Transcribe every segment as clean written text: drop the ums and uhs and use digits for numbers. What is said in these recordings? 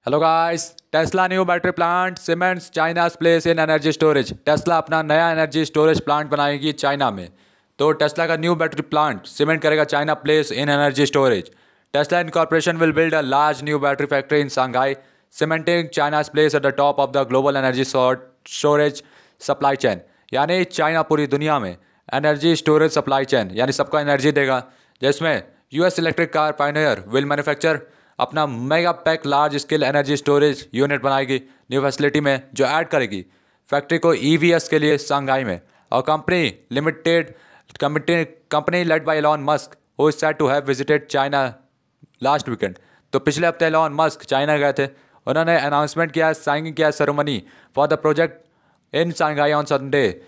Hello guys. Tesla new battery plant cements चाइना's place in energy storage. Tesla अपना नया energy storage plant बनाएगी China में। तो Tesla का न्यू बैटरी प्लांट सीमेंट करेगा China place in energy storage. Tesla incorporation will build a large new battery factory in Shanghai, cementing चाइना's place at the top of the global energy storage supply chain. यानी China पूरी दुनिया में energy storage supply chain यानी सबको energy देगा, जिसमें US electric car pioneer will manufacture अपना mega pack large scale energy storage unit बनाएगी न्यू फैसिलिटी में, जो ऐड करेगी फैक्ट्री को ईवीएस के लिए सांघाई में। और company led by Elon Musk who is said to have visited China last weekend. तो पिछले हफ्ते एलॉन मस्क चाइना गए थे। उन्होंने अनाउंसमेंट किया, साइनिंग किया ceremony for the project in Shanghai on Sunday.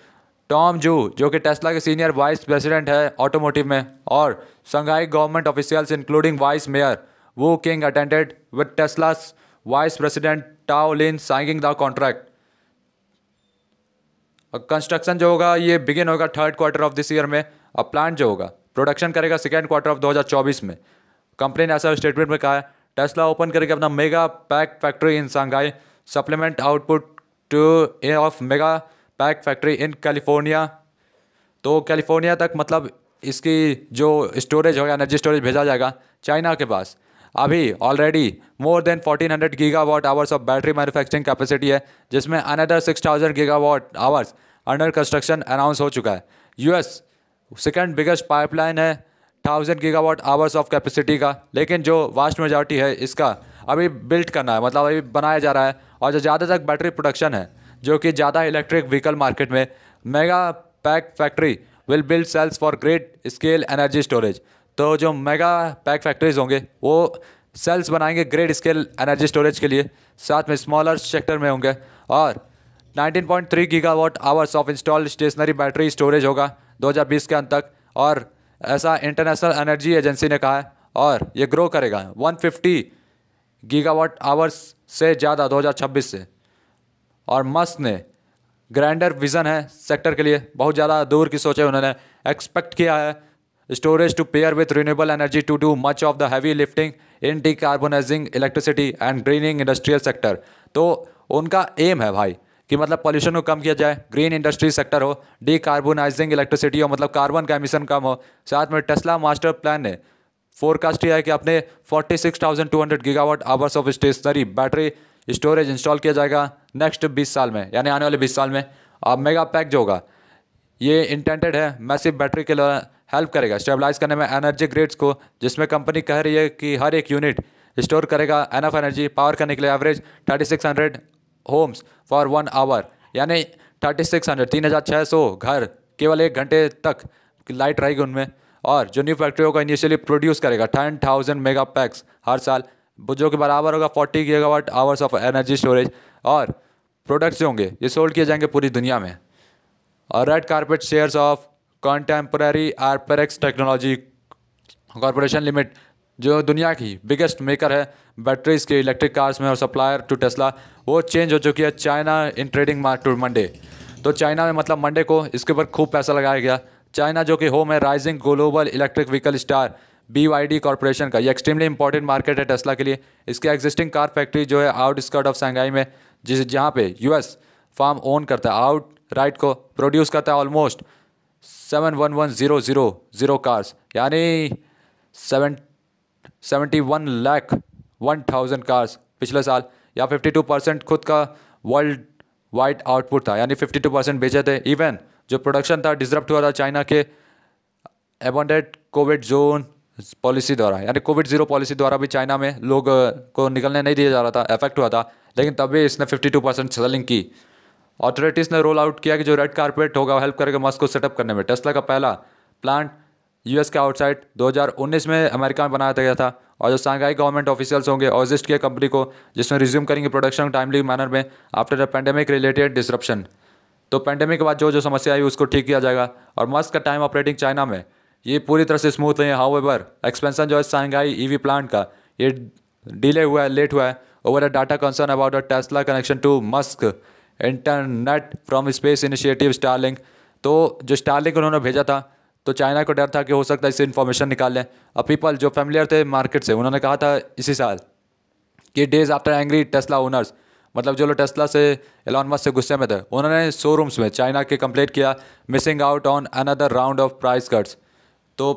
Tom Zhu जो कि टेस्ला के सीनियर वाइस प्रेसिडेंट है ऑटोमोटिव में, और Shanghai government officials including vice mayor Wu King attended with Tesla's Vice President Tao Lin signing the contract. Construction जो होगा ये begin होगा third quarter of this year में। अब प्लांट जो होगा प्रोडक्शन करेगा सेकेंड क्वार्टर ऑफ 2024 में। कंपनी ने ऐसा स्टेटमेंट में कहा है टेस्ला ओपन करेगा अपना mega pack factory in Shanghai, supplement output two of mega pack factory in California. तो कैलिफोर्निया तक मतलब इसकी जो स्टोरेज होगा एनर्जी स्टोरेज भेजा जाएगा चाइना के पास। अभी already more than 1400 gigawatt hours of battery manufacturing capacity है, जिसमें another 6000 gigawatt hours under construction announce हो चुका है। यूएस सेकंड बिगेस्ट पाइपलाइन है 1000 गीगावाट आवर्स ऑफ कैपेसिटी का, लेकिन जो वास्ट मेजॉरिटी है इसका अभी बिल्ड करना है, मतलब अभी बनाया जा रहा है। और जो ज़्यादा तक बैटरी प्रोडक्शन है, जो कि ज़्यादा इलेक्ट्रिक व्हीकल मार्केट में, mega pack factory will build cells for grid scale energy storage. तो जो मेगा पैक फैक्ट्रीज होंगे वो सेल्स बनाएंगे ग्रेड स्केल एनर्जी स्टोरेज के लिए, साथ में स्मॉलर सेक्टर में होंगे। और 19.3 gigawatt hours of installed stationary battery storage होगा 2020 के अंत तक, और ऐसा इंटरनेशनल एनर्जी एजेंसी ने कहा है। और ये ग्रो करेगा 150 गीगावाट आवर्स से ज़्यादा 2026 से। और मस्क ने ग्रैंडर विजन है सेक्टर के लिए, बहुत ज़्यादा दूर की सोचे उन्होंने। एक्सपेक्ट किया है storage to pair with renewable energy to do much of the heavy lifting in decarbonizing electricity and greening industrial sector। तो उनका एम है भाई कि मतलब पॉल्यूशन को कम किया जाए, ग्रीन इंडस्ट्री सेक्टर हो, डिकार्बोनाइजिंग इलेक्ट्रिसिटी हो, मतलब कार्बन का एमिशन कम हो। साथ में टेस्ला मास्टर प्लान ने फोरकास्ट किया है कि अपने 46,200 gigawatt hours of stationary battery storage install किया जाएगा नेक्स्ट 20 साल में, यानी आने वाले 20 साल में। अब मेगा पैक जो होगा ये इंटेंटेड है मैसिव बैटरी के लिए हेल्प करेगा स्टेबलाइज करने में एनर्जी ग्रिड्स को, जिसमें कंपनी कह रही है कि हर एक यूनिट स्टोर करेगा एनफ एनर्जी पावर करने के लिए एवरेज 3600 होम्स फॉर 1 आवर, यानी 3600 घर केवल 1 घंटे तक लाइट रहेगी उनमें। और जो न्यू फैक्ट्री होगा इनिशियली प्रोड्यूस करेगा 10,000 मेगा पैक्स हर साल, जो कि बराबर होगा 40 gigawatt hours of energy storage. और प्रोडक्ट्स जो होंगे ये सोल्ड किए जाएंगे पूरी दुनिया में। और red carpet shares of contemporary Amperex technology corporation limit, जो दुनिया की बिगेस्ट मेकर है बैटरीज के इलेक्ट्रिक कार्स में और सप्लायर टू टेस्ला, वो चेंज हो चुकी है China in trading to Monday. तो चाइना में मतलब मंडे को इसके ऊपर खूब पैसा लगाया गया। चाइना जो कि होम है rising global electric vehicle star BYD corporation का, ये एक्सट्रीमली इंपॉर्टेंट मार्केट है टेस्ला के लिए। इसके एग्जिस्टिंग कार फैक्ट्री जो है आउटस्कर्ट ऑफ सांघाई में, जहाँ पे यूएस फार्म ओन करता है, आउट राइट को प्रोड्यूस करता है ऑलमोस्ट 711,000 कार्स, यानी 71 लाख 1,000 कार्स पिछले साल, या 52% खुद का वर्ल्ड वाइड आउटपुट था, यानी 52% बेचे थे। इवन जो प्रोडक्शन था डिसरप्ट हुआ था चाइना के एबंडेंट कोविड जोन पॉलिसी द्वारा, यानी कोविड जीरो पॉलिसी द्वारा भी चाइना में लोग को निकलने नहीं दिया जा रहा था, इफेक्ट हुआ था, लेकिन तब भी इसने 52% सेलिंग की। ऑथोरिटीज़ ने रोल आउट किया कि जो रेड कारपेट होगा हेल्प करेगा मस्क को सेटअप करने में। टेस्ला का पहला प्लांट यूएस के आउटसाइड 2019 में अमेरिका में बनाया गया था। और जो सांघाई गवर्नमेंट ऑफिशियल्स होंगे ऑजिस्ट किया कंपनी को, जिसमें रिज्यूम करेंगे प्रोडक्शन टाइमली मैनर में after the pandemic related disruption. तो पेंडेमिक के बाद जो जो समस्या आई उसको ठीक किया जाएगा। और मस्क का टाइम ऑपरेटिंग चाइना में ये पूरी तरह से स्मूथ नहीं है। हाउएवर एक्सपेंशन जो है सांघाई ईवी प्लांट का ये डिले हुआ है, लेट हुआ है over the data concern about the Tesla connection to Musk internet from space initiative Starlink. तो जो स्टारलिंक उन्होंने भेजा था तो चाइना को डर था कि हो सकता है इससे इन्फॉर्मेशन निकाल लें। अब पीपल जो फेमिलियर थे मार्केट से, उन्होंने कहा था इसी साल कि days after angry Tesla owners, मतलब जो लोग टेस्ला से एलॉन मस्क से गुस्से में थे, उन्होंने शोरूम्स में चाइना के कंप्लेंट किया missing out on another round of price cuts. तो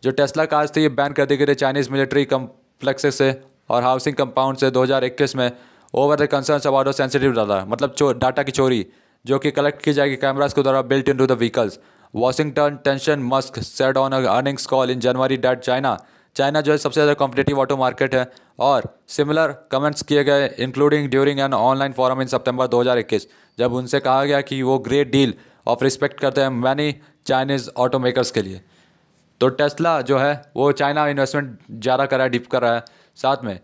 जो टेस्ला कार्स थी ये बैन कर दी गई थी चाइनीज़ मिलिट्री कम्प्लेक्सेस से और हाउसिंग कंपाउंड से 2021 में over the concerns about sensitive data, मतलब डाटा की चोरी जो कि कलेक्ट की जाएगी कैमरास के द्वारा built into the vehicles. Washington tension Musk said on earnings call in January that China जो है सबसे ज़्यादा कॉम्पिटेटिव ऑटो मार्केट है, और सिमिलर कमेंट्स किए गए including during an online forum in September 2021, जब उनसे कहा गया कि वो ग्रेट डील ऑफ रिस्पेक्ट करते हैं मैनी चाइनीज़ ऑटो मेकर्स के लिए। तो टेस्ला जो है वो चाइना इन्वेस्टमेंट ज़्यादा कर रहा है, डीप कर रहा है। साथ में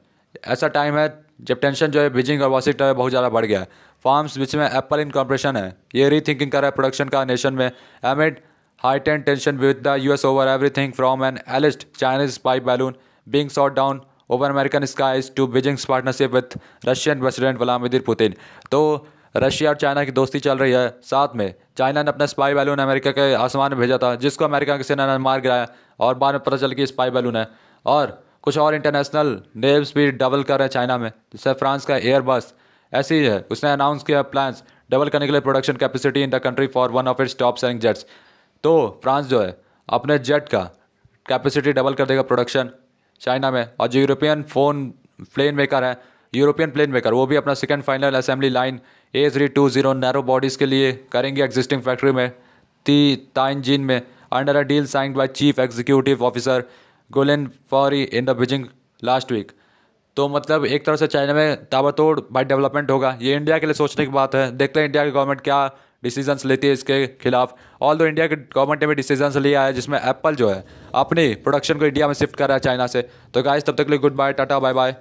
ऐसा टाइम है जब टेंशन जो है बीजिंग और वाशिंगटन में बहुत ज़्यादा बढ़ गया है। फार्म्स बीच में एप्पल इन कॉर्पोरेशन है, ये रीथिंकिंग कर रहा है प्रोडक्शन का नेशन में एमिड heightened tension with the US over everything from an alleged Chinese spy balloon being shot down over American skies to Beijing's partnership with Russian President Vladimir Putin। तो Russia और China की दोस्ती चल रही है। साथ में चाइना ने अपना स्पाई बैलून अमेरिका के आसमान में भेजा था जिसको अमेरिका की सेना ने मार गिराया, और बाद में पता चल कि स्पाई बैलून है। और कुछ और इंटरनेशनल नेव्स भी डबल कर रहे हैं चाइना में, जैसे फ्रांस का एयरबस ऐसे ही है, उसने अनाउंस किया प्लान्स डबल करने के लिए production capacity in the country for one of its top selling jets. तो फ्रांस जो है अपने जेट का कैपेसिटी डबल कर देगा प्रोडक्शन चाइना में। और जो यूरोपियन प्लेन मेकर है, यूरोपियन प्लेन मेकर, वो भी अपना second final assembly line A320 narrow bodies के लिए करेंगे एग्जिस्टिंग फैक्ट्री में ताइंजीन में under a deal signed by chief executive officer Guillaume Faury in the Beijing last week. तो मतलब एक तरह से चाइना में ताबड़तोड़ भाई डेवलपमेंट होगा। ये इंडिया के लिए सोचने की बात है, देखते हैं इंडिया की गवर्नमेंट क्या डिसीजंस लेती है इसके खिलाफ। ऑल दो इंडिया की गवर्नमेंट ने भी डिसीजंस लिया है जिसमें एप्पल जो है अपनी प्रोडक्शन को इंडिया में शिफ्ट कर रहा है चाइना से। तो गाइस तब तक के लिए goodbye, tata bye bye.